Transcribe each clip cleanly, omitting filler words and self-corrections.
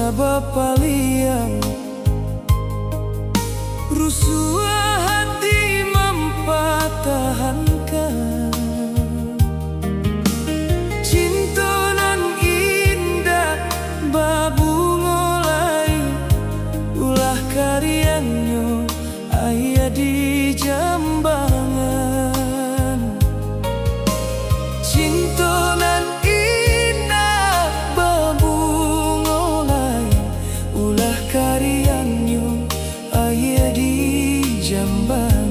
Ranca Bapa liang rusuh hati mempatahankan cintonan indah babu ngolai ulah karyanyo aya di Jambangan. Cintonan indah babu ngolai ulah karyanyo aya di Jambangan.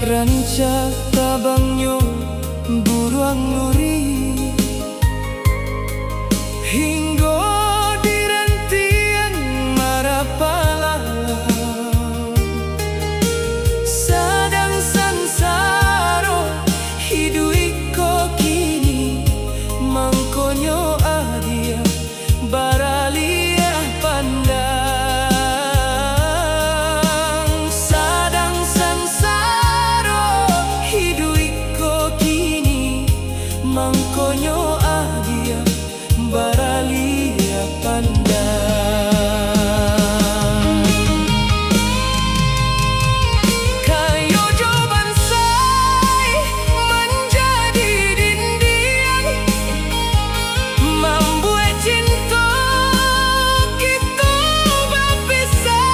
Ranca tabangnya buruang nuri hingga direntian marapala sadang sansaro hidui ko kini mangkonyo adia baralia pandang sadang sansaro hidui ko kini mangkonyo adia baralia pandang. Kayo jo bansai menjadi dinding membuat cinta kita berpisah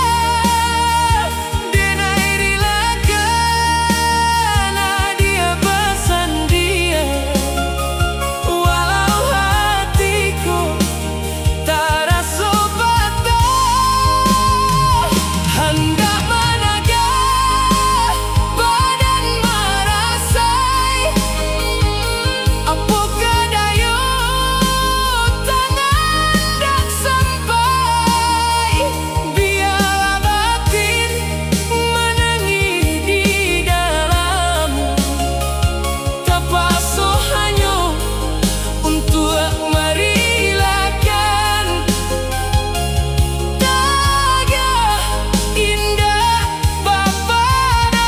denai rilakan dia bersandia walau hatiku tak rasa patah hendak menagih badan merasai apakah daya tangan dak sampai biarlah batin menangis di dalam terpaksa hanya untuk merelakan tagah indah bapadan.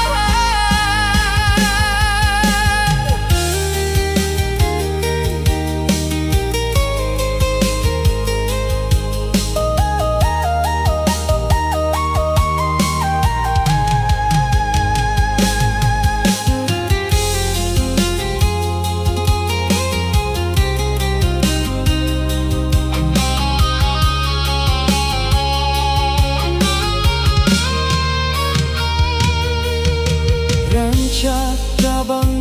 Ranca tabang